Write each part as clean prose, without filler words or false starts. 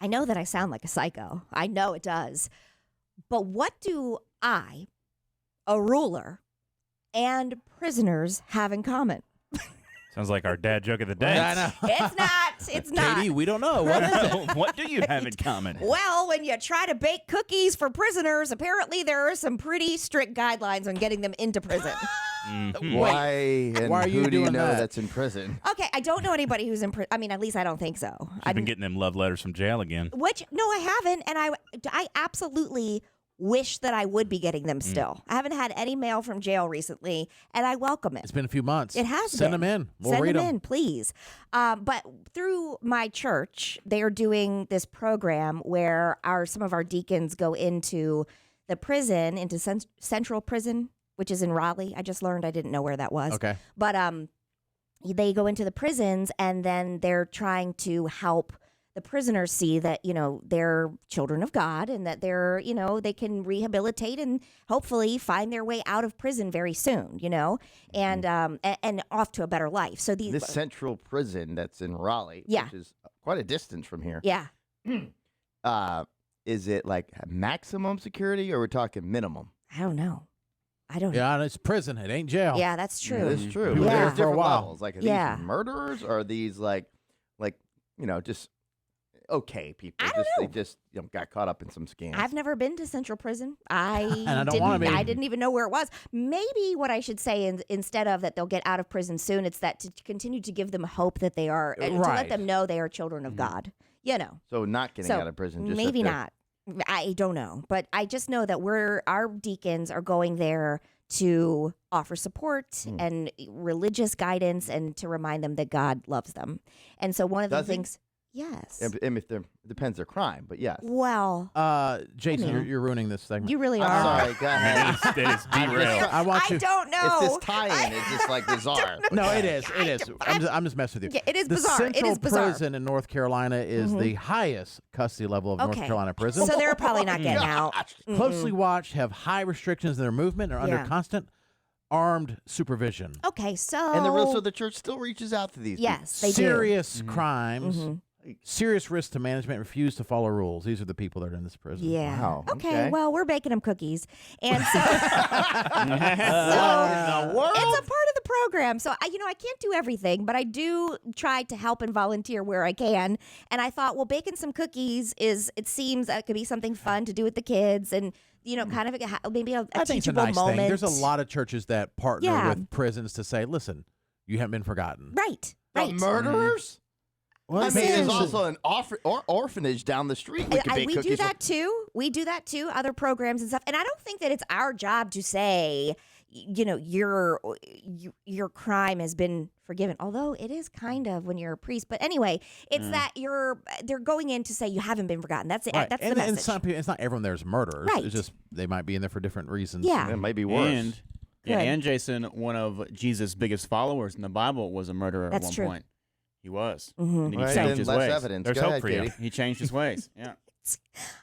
I know that I sound like a psycho. I know it does. But what do I, a ruler, and prisoners have in common? Sounds like our dad joke of the day. I know. It's not. It's not. Katie, we don't know. What is it? What do you have in common? Well, when you try to bake cookies for prisoners, apparently there are some pretty strict guidelines on getting them into prison. Why? And Why are you who do you doing know that? that's in prison? Okay, I don't know anybody who's in prison. I mean, at least I don't think so. I've been getting them love letters from jail again. Which, no, I haven't. And I absolutely wish that I would be getting them still. I haven't had any mail from jail recently, and I welcome it. It's been a few months. It has Send been. them in. We'll Send read them them. in, please. But through my church, they are doing this program where some of our deacons go into the prison, into Central Prison, which is in Raleigh. I just learned. I didn't know where that was. Okay. But they go into the prisons, and then they're trying to help the prisoners see that, they're children of God and that they're, they can rehabilitate and hopefully find their way out of prison very soon, and off to a better life. So This central prison that's in Raleigh, which is quite a distance from here. Yeah. Is it like maximum security or we're talking minimum? I don't know. Yeah, it's prison. It ain't jail. Yeah, that's true. That is true. You But were there there's for a different while. levels. Like, are Yeah. these murderers or are these like just okay people? I don't They know. just got caught up in some scams. I've never been to Central Prison. I don't wanna be. I didn't even know where it was. Maybe what I should say instead of that they'll get out of prison soon, it's that to continue to give them hope that they are, to let Right. them know they are children of God. So not getting out of prison. Just maybe that not. I don't know, but I just know that our deacons are going there to offer support and religious guidance and to remind them that God loves them. And so one of the Does he? things, yes. And if it depends their crime, but yes. Well, Jason, you're ruining this segment. you really I'm are. sorry. Go ahead. It's derailed. I want I you. don't know. It's this tie-in. It's just like bizarre. No, it is. It is. I'm just messing with you. Yeah, it is the bizarre. It Central is bizarre. Prison in North Carolina is the highest custody level of North Okay. Carolina prison. So they're probably not getting out. Closely watched, have high restrictions in their movement, are under Yeah. constant armed supervision. Okay, so And so the church still reaches out to these yes, they do. Serious crimes, serious risk to management, refuse to follow rules. These are the people that are in this prison. Yeah. Wow, Okay. okay. Well, we're baking them cookies, and so, the world? it's a part of the program. So I can't do everything, but I do try to help and volunteer where I can. And I thought, well, baking some cookies it seems that could be something fun to do with the kids, and kind of maybe a I think it's a teachable nice moment. thing. There's a lot of churches that partner Yeah. with prisons to say, listen, you haven't been forgotten. Right. The Right. murderers? Well, I mean, Listen. there's also an orphanage down the street. We could bake We cookies. do that too. We do that too. Other programs and stuff. And I don't think that it's our job to say, your crime has been forgiven. Although it is kind of when you're a priest. But anyway, it's that they're going in to say you haven't been forgotten. That's it. Right. That's and, the message. and some people, it's not everyone there's murderers. Right. It's just they might be in there for different reasons. Yeah. It might be worse. Good. And Jason, one of Jesus' biggest followers in the Bible, was a murderer That's at one true. point. He was. Mhm. And he Right, changed then his less ways. evidence. There's Go hope ahead, for you. Katie. He changed his ways. Yeah.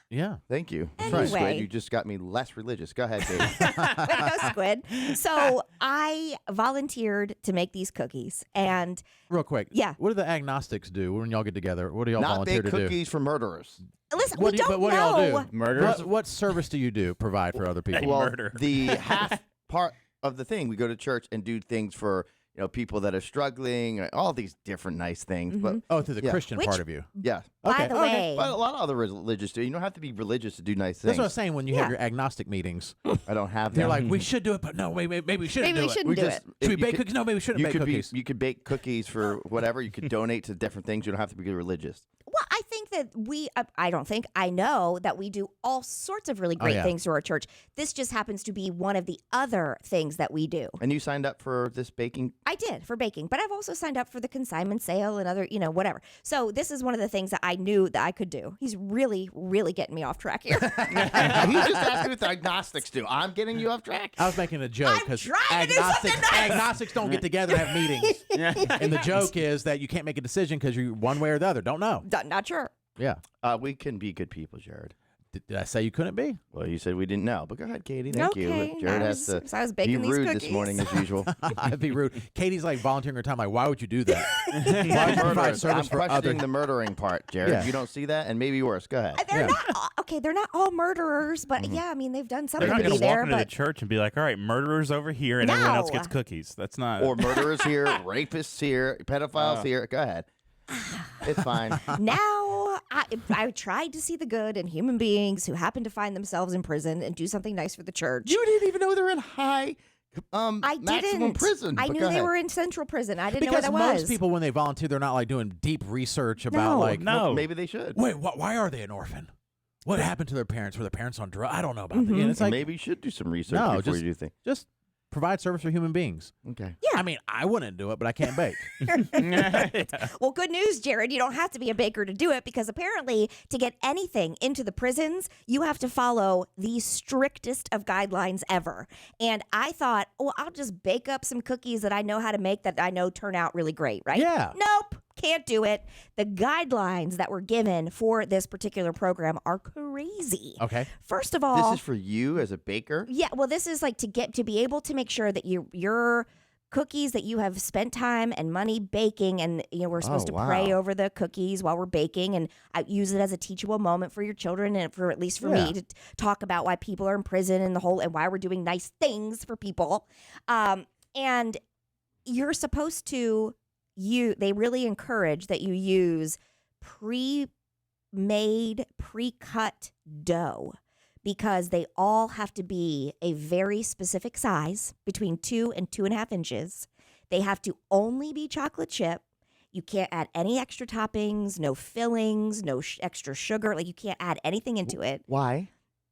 Yeah. Thank you. Anyway. Squid, you just got me less religious. Go ahead, Katie. Way to go, Squid. So I volunteered to make these cookies, and Real quick. Yeah. What do the agnostics do when y'all get together? What do y'all Not volunteer bake to do? cookies for murderers. listen, What we do you- don't but what do know. y'all do? Murderers? What service do you provide for other people? Well, murder. the half part of the thing, we go to church and do things for people that are struggling, all these different nice things. But Oh, through the Yeah. Christian Which- part of you. yeah, By Okay, the okay. way, but a lot of other religious do. You don't have to be religious to do nice That's things. what I'm saying when you Yeah. have your agnostic meetings. I don't have They're them. like, we should do it, but no, maybe we shouldn't maybe do we it. shouldn't do it. Should we you bake could- cookies? No, maybe we shouldn't you bake could cookies. you could bake cookies for whatever. You could donate to different things. You don't have to be religious. Well, I think that I know that we do all sorts of really great yeah. things through our church. This just happens to be one of the other things that we do. And you signed up for this baking. I did for baking, but I've also signed up for the consignment sale and other, whatever. So this is one of the things that I knew that I could do. He's really, really getting me off track here. He just asked me what the agnostics do. I'm getting you off track. I was making a joke I'm because trying to do something nice. agnostics don't get together and have meetings. And the joke is that you can't make a decision because you're one way or the other. Don't know. Not sure. Yeah. We can be good people, Jared. Did I say you couldn't be? Well, you said we didn't know, but go ahead, Katie. Thank Okay, you. Jared has to so I was be baking these rude cookies. this morning as usual. I'd be rude. Katie's like volunteering her time. Like, why would you do that? Why would you provide Murderers. service I'm for other? questioning the murdering part, Jared. Yeah. You don't see that, and maybe worse. Go ahead. They're Yeah. not okay. They're not all murderers, but yeah, I mean they've done They're something not to going be to walk there. into the But church and be like, all right, murderers over here and everyone else No. gets cookies. That's not. Or murderers here, rapists here, pedophiles here. Go ahead. It's fine. now I tried to see the good in human beings who happen to find themselves in prison and do something nice for the church. You didn't even know they're in high I maximum didn't. prison. I but knew go they ahead. were in central prison. I didn't Because know what that most was. people, when they volunteer, they're not like doing deep research about No. like, No. Maybe they should. wait, why are they an orphan? What happened to their parents? Were their parents on drugs? I don't know about that. And it's like, Maybe you should do some research No, before just- you do things. just provide service for human beings. Okay. Yeah. I mean, I wouldn't do it, but I can't bake. Well, good news, Jared. You don't have to be a baker to do it because apparently, to get anything into the prisons, you have to follow the strictest of guidelines ever. And I thought, oh, I'll just bake up some cookies that I know how to make that I know turn out really great, right? Yeah. Nope. Can't do it. The guidelines that were given for this particular program are crazy. Okay. First of all, This is for you as a baker. yeah, well, this is like to be able to make sure that your cookies that you have spent time and money baking, and we're supposed to pray wow. over the cookies while we're baking, and I use it as a teachable moment for your children, and for at least for Yeah. me to talk about why people are in prison and and why we're doing nice things for people. And you're supposed to they really encourage that you use pre-made, pre-cut dough, because they all have to be a very specific size, between 2 and 2.5 inches. They have to only be chocolate chip. You can't add any extra toppings, no fillings, no extra sugar. Like, you can't add anything into it. Why?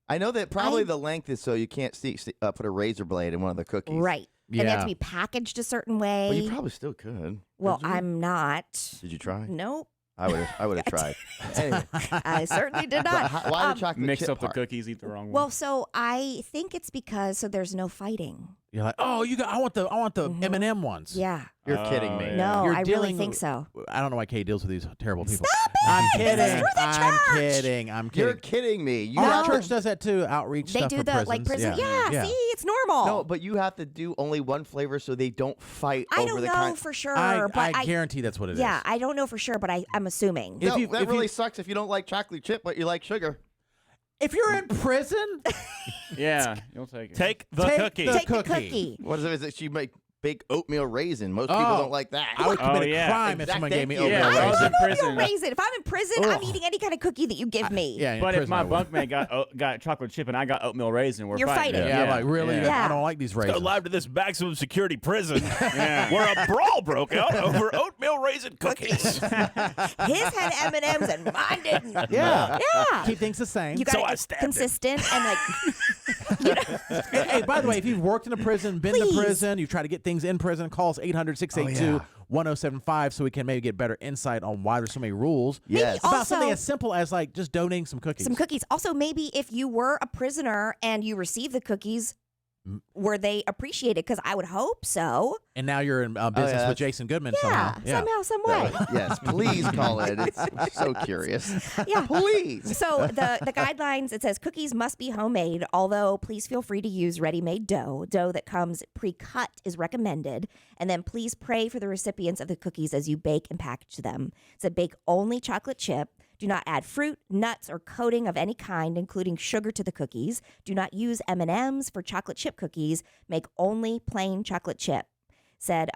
I know that probably the length is so you can't put a razor blade in one of the cookies. Right. And they have Yeah. to be packaged a certain way. But you probably still could. Well, Could you? I'm not. Did you try? Nope. I would have tried. Anyway, I certainly did not. why the chocolate Mix chip up the part? cookies, eat the wrong Well, one. so I think it's because there's no fighting. You're like, oh, I want the Mhm. M&M ones. Yeah. You're kidding Oh, me. yeah. No, You're I really dealing think with- so. I don't know why Kay deals with these terrible people. Stop it! I'm This is kidding. for the I'm church! kidding. I'm You're kidding. kidding me. You Our have church to, does that too. Outreach They stuff do for the prisons. like prison. Yeah, see, it's normal. no, but you have to do only one flavor so they don't fight I over don't the know kind. for sure, I but guarantee that's what it is. yeah, I don't know for sure, but I'm assuming. If No, you- that if really you- sucks if you don't like chocolate chip, but you like sugar. If you're in prison, Yeah, you'll take it. Take the Take cookie. the- Take the cookie. cookie. What is it she make bake oatmeal raisin? Most people Oh, don't like that. I would Oh, commit a yeah. crime if Exact- someone gave me thank you. oatmeal Yeah, I was raisin. in prison. Raisin. If I'm in prison, I'm Ugh. eating any kind of cookie that you give me. Yeah, in But if prison I my would. bunkmate got chocolate chip and I got oatmeal raisin, we're You're fighting. Yeah, I'm like, really? Yeah. I don't like these Go raisins. live to this maximum security prison Yeah. where a brawl broke out over oatmeal raisin cookies. His had M&Ms and mine didn't. Yeah. Yeah. Keep things the same. You got So to I be stabbed him. consistent and like Hey, by the way, if you've worked in a prison, been to Please. prison, you try to get things in prison, call us 800-682-1075 so we can maybe get better insight on why there's so many rules. Yes. About Also- something as simple as like just donating some cookies. some cookies. Also, maybe if you were a prisoner and you received the cookies, were they appreciated? Because I would hope so. And now you're in business that's- with Jason Goodman Yeah, somehow. somehow, some way. Yes, please call it. It's so curious. Yeah. Please. So the guidelines, it says cookies must be homemade, although please feel free to use ready-made dough. Dough that comes pre-cut is recommended. And then please pray for the recipients of the cookies as you bake and package them. It said bake only chocolate chip. Do not add fruit, nuts, or coating of any kind, including sugar, to the cookies. Do not use M&Ms for chocolate chip cookies. Make only plain chocolate chip. Said,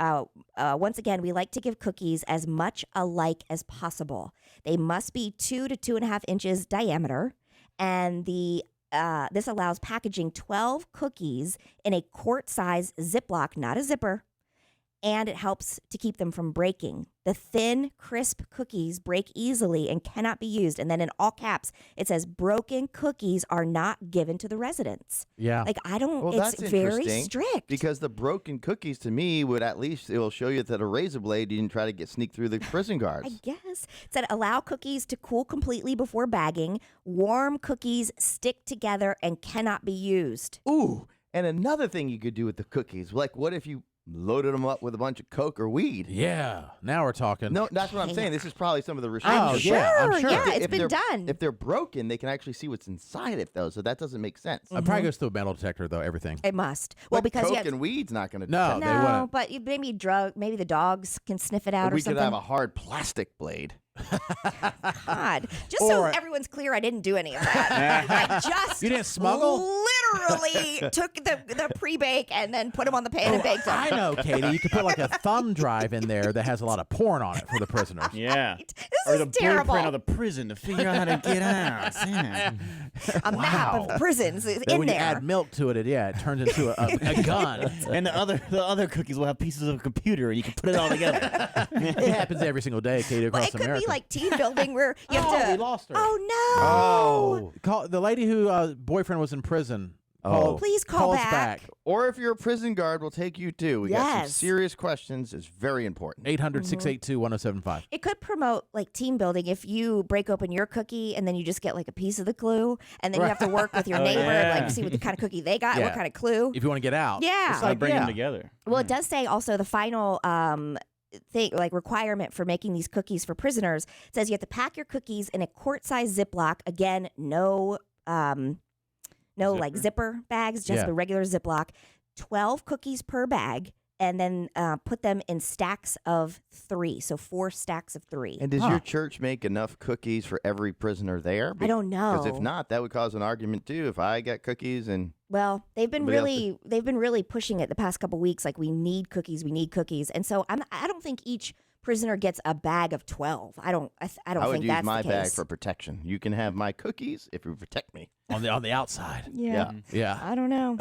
once again, we like to give cookies as much alike as possible. They must be 2 to 2.5 inches diameter, and this allows packaging 12 cookies in a quart-size Ziploc, not a zipper, and it helps to keep them from breaking. The thin, crisp cookies break easily and cannot be used. And then in all caps, it says broken cookies are not given to the residents. Yeah. Like, I don't, Well, it's that's very interesting, strict. Because the broken cookies to me would at least, it will show you that a razor blade didn't try to sneak through the prison guards. I guess. It said allow cookies to cool completely before bagging. Warm cookies stick together and cannot be used. Ooh, and another thing you could do with the cookies, like what if you loaded them up with a bunch of coke or weed. Yeah, now we're talking. No, that's what I'm saying. This is probably some of the Oh, restrictions. yeah, I'm sure. Yeah, If it's been they're- done. If they're broken, they can actually see what's inside it, though. So that doesn't make sense. It probably goes through a metal detector, though, everything. It must. Well, But because coke you have, and weed's not going to. No, they no, wouldn't. but maybe the dogs can sniff it out we or something. could have a hard plastic blade. God, just so Or- everyone's clear, I didn't do any of that. I just You didn't smuggle? Literally took the pre-bake and then put them on the pan and baked them. I know, Katie. You could put like a thumb drive in there that has a lot of porn on it for the prisoners. Yeah. This Or is the terrible. blueprint of the prison to figure out how to get out. Yeah. A map Wow. of prisons is Then in when there. you add milk to it, it turns into a gun. And the other cookies will have pieces of a computer, and you can put it all together. It happens every single day, Katie, Well, across it could America. be like team building where you have to. we lost her. Oh no! Call the lady who boyfriend was in prison. Oh. Please call us back. Or if you're a prison guard, we'll take you too. We got some Yes. serious questions. It's very important. 800-682-1075. It could promote like team building if you break open your cookie and then you just get like a piece of the clue, and then you have to work with your Oh, neighbor and yeah. like see what the kind of cookie they got, Yeah. what kind of clue. If you want to get out. Yeah. It's I like, bring yeah. them together. Well, it does say also the final thing, like requirement for making these cookies for prisoners. It says you have to pack your cookies in a quart-sized Ziploc. Again, no like zipper bags, just Yeah. the regular Ziploc. 12 cookies per bag, and then put them in stacks of 3. So 4 stacks of 3. And does Huh. your church make enough cookies for every prisoner there? I don't know. Because if not, that would cause an argument too. If I got cookies and Well, they've been Somebody else really pushing it the past couple weeks. Like we need cookies, and so I don't think each prisoner gets a bag of 12. I don't I would think use that's my the bag case. for protection. You can have my cookies if you protect me. On the outside. Yeah. Yeah. I don't know.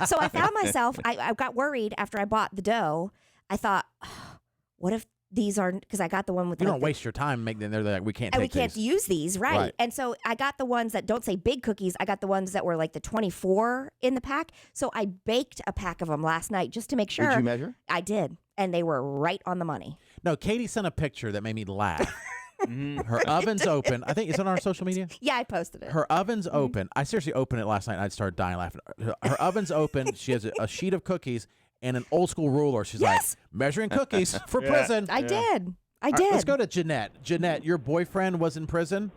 So I found myself, I got worried after I bought the dough. I thought, what if these are, because I got the one with You like don't waste your time making them. They're like, we can't and take we can't these. use these, right? Right. And so I got the ones that don't say big cookies. I got the ones that were like the 24 in the pack. So I baked a pack of them last night just to make sure. Did you measure? I did. And they were right on the money. No, Katie sent a picture that made me laugh. Her oven's open. I think, is it on our social media? Yeah, I posted it. Her oven's open. I seriously opened it last night and I started dying laughing. Her oven's open. She has a sheet of cookies and an old school ruler. She's Yes. like, measuring cookies for prison. I did. I All right, did. let's go to Jeanette. Jeanette, your boyfriend was in prison?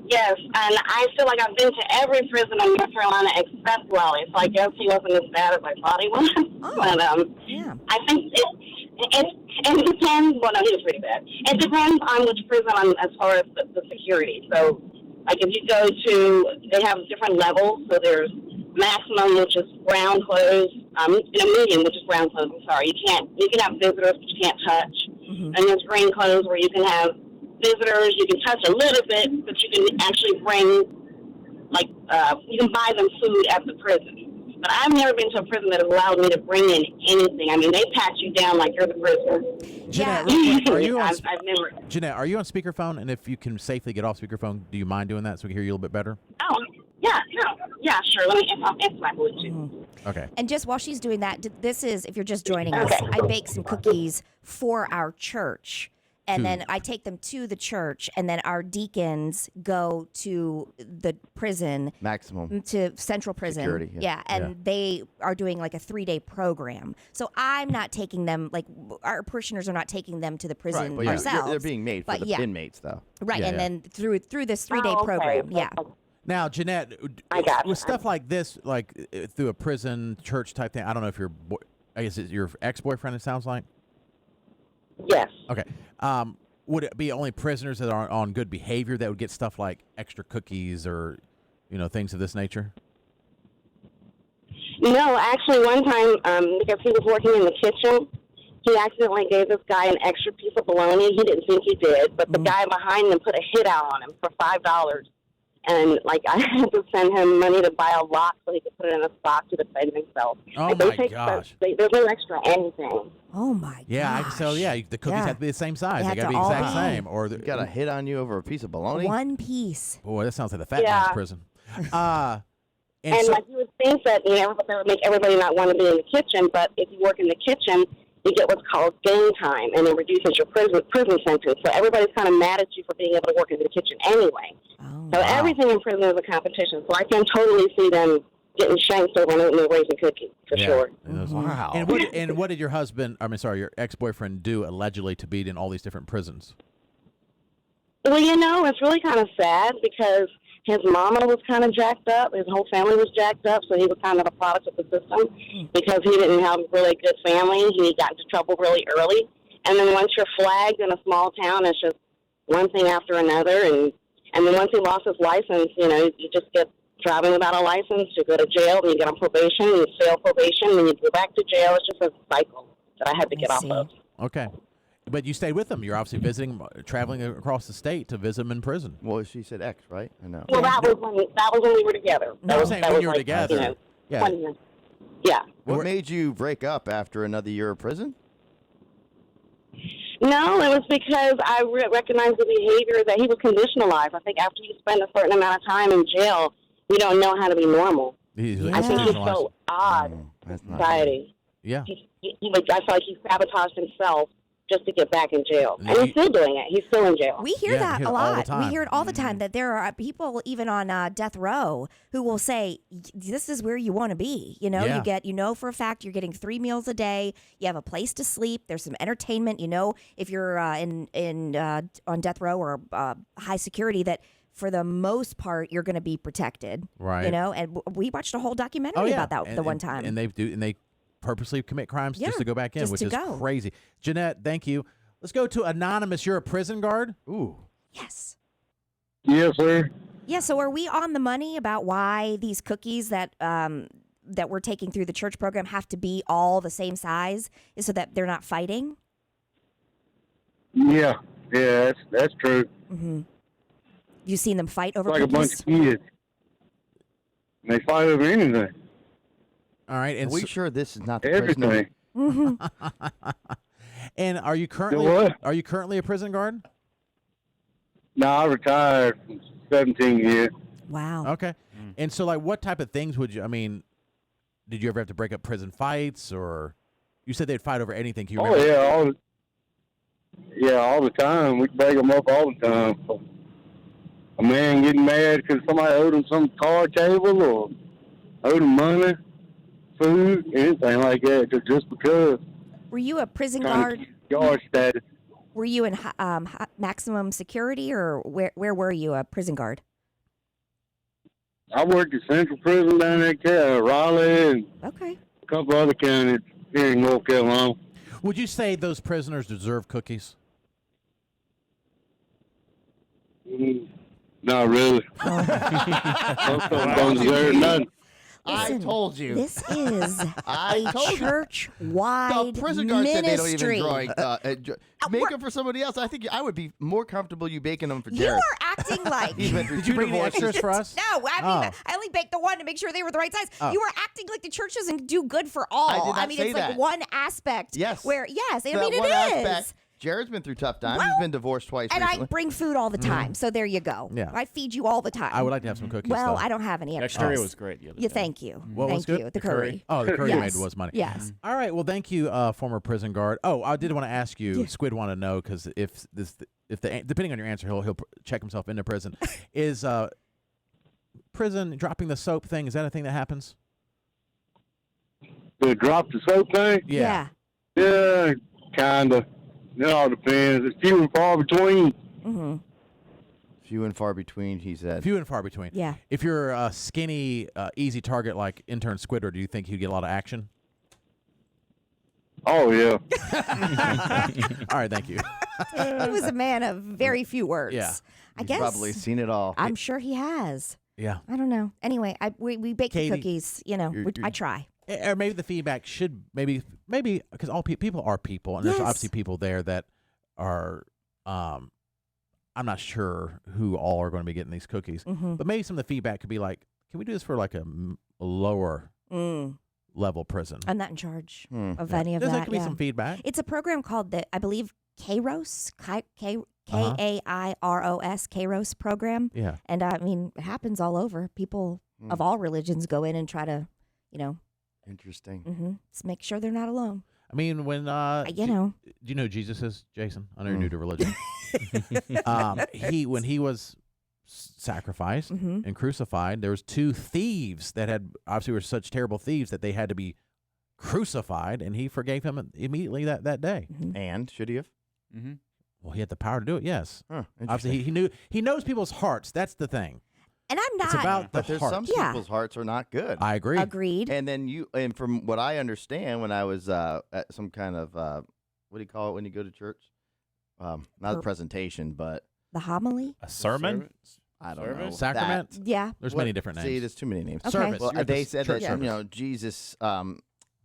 Yes, and I feel like I've been to every prison in North Carolina except Raleigh, so I guess he wasn't as bad as I thought he was. Oh. But Yeah. I think it depends. Well, no, he was pretty bad. It depends on which prison as far as the security. So, like if you go to, they have different levels. So there's maximum, which is brown clothes, medium, which is brown clothes. I'm sorry, you can have visitors, but you can't touch. Mhm. And there's green clothes where you can have visitors, you can touch a little bit, but you can actually bring, like, you can buy them food at the prison. But I've never been to a prison that has allowed me to bring in anything. I mean, they pat you down like you're the prisoner. Jeanette, Yeah. real quick, are you on, I've never. Jeanette, are you on speakerphone? And if you can safely get off speakerphone, do you mind doing that so we can hear you a little bit better? Oh, yeah, no, yeah, sure. Let me it's my Bluetooth. Okay. And just while she's doing that, this is, if you're just joining us, I bake some cookies for our church. And then I take them to the church, and then our deacons go to the prison, Maximum. to Central Prison. Security, yeah. And they are doing like a 3-day program. So I'm not taking them, like our parishioners are not taking them to the prison But ourselves. they're being made for But the yeah. inmates, though. right, Yeah, and yeah. then through this 3-day Oh, okay. program, yeah. Now, Jeanette, I got with it. stuff like this, like through a prison, church type thing, I don't know if is it your ex-boyfriend, it sounds like? Yes. Okay. Would it be only prisoners that are on good behavior that would get stuff like extra cookies or, things of this nature? No, actually, one time, because he was working in the kitchen, he accidentally gave this guy an extra piece of bologna. He didn't think he did, but the guy behind him put a hit out on him for $5. And, like, I had to send him money to buy a lock so he could put it in a sock to defend himself. Oh, Like, my take gosh. there's no extra anything. Oh my Yeah, gosh. so yeah, the cookies Yeah. have to be the same size. They They have got to to be the all exact be. same. Or You got a hit on you over a piece of bologna? One piece. boy, that sounds like the fat Yeah. man's prison. And And, so, like, you would think that, that would make everybody not want to be in the kitchen, but if you work in the kitchen, you get what's called game time, and it reduces your prison sentence. So everybody's kind of mad at you for being able to work in the kitchen anyway. Oh. So everything in prison is a competition. So I can totally see them getting shanked over an oatmeal raisin cookie for sure. And those- Wow. And what did your husband, your ex-boyfriend do allegedly to be in all these different prisons? Well, it's really kind of sad because his mama was kind of jacked up. His whole family was jacked up, so he was kind of a product of the system because he didn't have a really good family. He got into trouble really early. And then once you're flagged in a small town, it's just one thing after another. And then once he lost his license, you just get driving without a license, you go to jail, then you get on probation, you fail probation, then you go back to jail. It's just a cycle that I had to get off of. Okay. But you stayed with him. You're obviously visiting, traveling across the state to visit him in prison. Well, she said ex, right? I know. Well, that was when we were together. No, I'm saying that when was you were together. Yeah. 20 years. Yeah. What made you break up after another year of prison? No, it was because I recognized the behavior that he was conditionalized. I think after you spend a certain amount of time in jail, you don't know how to be normal. I think he's so odd in society. Yeah. I feel like he sabotaged himself just to get back in jail. And he's still doing it. He's still in jail. We hear that hear a it all the lot. time. We hear it all the time that there are people even on death row who will say, this is where you want to be. You get, for a fact you're getting 3 meals a day. You have a place to sleep. There's some entertainment. If you're on death row or high security, that for the most part you're going to be protected. Right. And we watched a whole documentary about that the one time. And they purposely commit crimes just to go back in, which is crazy. Jeanette, thank you. Let's go to Anonymous. You're a prison guard? Ooh. Yes. Yes, sir. Yeah, so are we on the money about why these cookies that we're taking through the church program have to be all the same size so that they're not fighting? Yeah, that's true. Mm-hmm. You've seen them fight over It's like cookies? a bunch of kids. And they fight over anything. All right. And Are we sure this is not the prison? Everything. Mm-hmm. And are you currently what? Are you currently a prison guard? No, I retired from 17 years. Wow. Okay. And so, what type of things would you? Did you ever have to break up prison fights, or you said they'd fight over anything? Can you Oh, remember? all the time. We break them up all the time. A man getting mad because somebody owed him some card table or owed him money, food, anything like that, just because. Were you a prison Trying guard? to keep guard status. Were you in maximum security, or where were you a prison guard? I worked at Central Prison down there, Raleigh, and Okay. a couple other counties here in North Carolina. Would you say those prisoners deserve cookies? Not really. Most of them don't deserve nothing. Listen, I told you. This is I a told you. church-wide The prison guard said they don't ministry. even make them for somebody else. I think I would be more comfortable you baking them for You Jared. are acting like He's been through Did you 2 bring the divorces. extras for us? No, I only baked the one to make sure they were the right size. You are acting like the church doesn't do good for all. I did not say it's like that. one aspect. Yes. Where yes, That it one is. aspect, Jared's been through tough times. Well, He's been divorced twice And recently. I bring food all the time, so there you go. Yeah. I feed you all the time. I would like to have some cookies. Well, though. I don't have any That extras. curry was great the other Yeah, day. thank you. What was Thank good? you. The The curry. curry. Oh, the curry you Yes. made was money. Yes. All right. Well, thank you, former prison guard. Oh, I did want to ask you. Squid want to know because if depending on your answer, he'll check himself into prison. Is prison dropping the soap thing? Is that a thing that happens? To drop the soap thing? Yeah. Yeah, kind of. It all depends. It's few and far between. Mm-hmm. Few and far between, he said. Few and far between. Yeah. If you're a skinny, easy target like intern Squidward, do you think he'd get a lot of action? Oh, yeah. All right. Thank you. He was a man of very few words. Yeah. I He's guess. probably seen it all. I'm sure he has. Yeah. I don't know. Anyway, we bake Katie, the cookies. I try. Or maybe the feedback should maybe because all people are people, and there's Yes. obviously people there that are. I'm not sure who all are going to be getting these cookies, Mm-hmm. but maybe some of the feedback could be like, "Can we do this for like a lower level prison?" I'm not in charge Hmm. of any of There that. could be yeah. some feedback. It's a program called I believe, Kairos, Uh-huh. Kairos, Kairos program. Yeah. And it happens all over. People of all religions go in and try to, Interesting. just make sure they're not alone. I mean, when You do know. you know who Jesus is, Jason? I know you're new to religion. When he was sacrificed Mhm. and crucified. There was 2 thieves that had obviously were such terrible thieves that they had to be crucified, and he forgave him immediately that day. And should he have? Mm-hmm. Well, he had the power to do it. Yes, Huh, obviously he knows people's hearts. That's the thing. And I'm not It's about the but there's heart. some Yeah. people's hearts are not good. I agree. agreed. And then and from what I understand, when I was at some kind of what do you call it when you go to church? Not a Per- presentation, but The homily? A sermon? I don't know. Service? Sacrament. Yeah. There's What- many different See, names. there's too many names. Okay. Service. Well, You're at they the said church that service. Jesus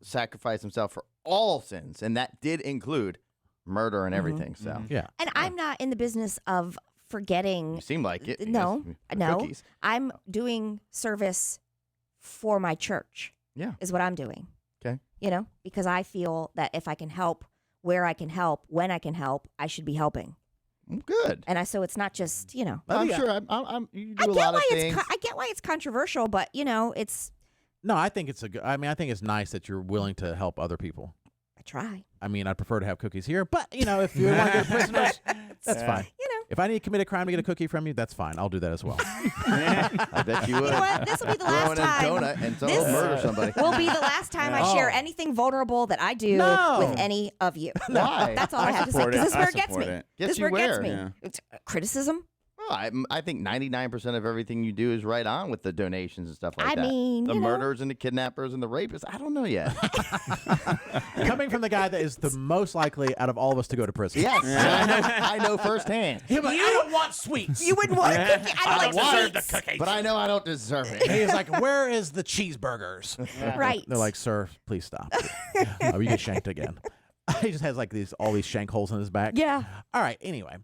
sacrificed himself for all sins, and that did include murder and everything. So Mhm. Yeah. And I'm not in the business of forgetting. you seem like it. No, Yes, no. Cookies. I'm doing service for my church. Yeah. Is what I'm doing. Okay. You know, because I feel that if I can help where I can help, when I can help, I should be helping. Good. And so it's not just, you know. I'm think- sure. I'm you do I a get lot why of things. I get why it's controversial, but you know, it's No, I think it's I think it's nice that you're willing to help other people. I try. I mean, I'd prefer to have cookies here, but if you want to get prisoners, that's Yeah. fine. You know. If I need to commit a crime to get a cookie from you, that's fine. I'll do that as well. I bet you would. You know what? This will be the Throw last in a time. donut and This- murder somebody. Will be the last time I Oh. share anything vulnerable that I do No. with any of you. Why? That's all I have to say. support Because it. this is where I it gets me. support it. Gets This is you where it gets where? me. Yeah. It's criticism. Well, I think 99% of everything you do is right on with the donations and stuff like I that. mean, the you know. murderers and the kidnappers and the rapists. I don't know yet. Coming from the guy that is the most likely out of all of us to go to prison. Yes, I know firsthand. He'll be like, I don't want sweets. You wouldn't want a cookie. I don't like the sweets. cookies. But I know I don't deserve it. He's like, where is the cheeseburgers? Right. They're like, sir, please stop. Oh, you get shanked again. He just has like all these shank holes in his back. Yeah. All right. Anyway,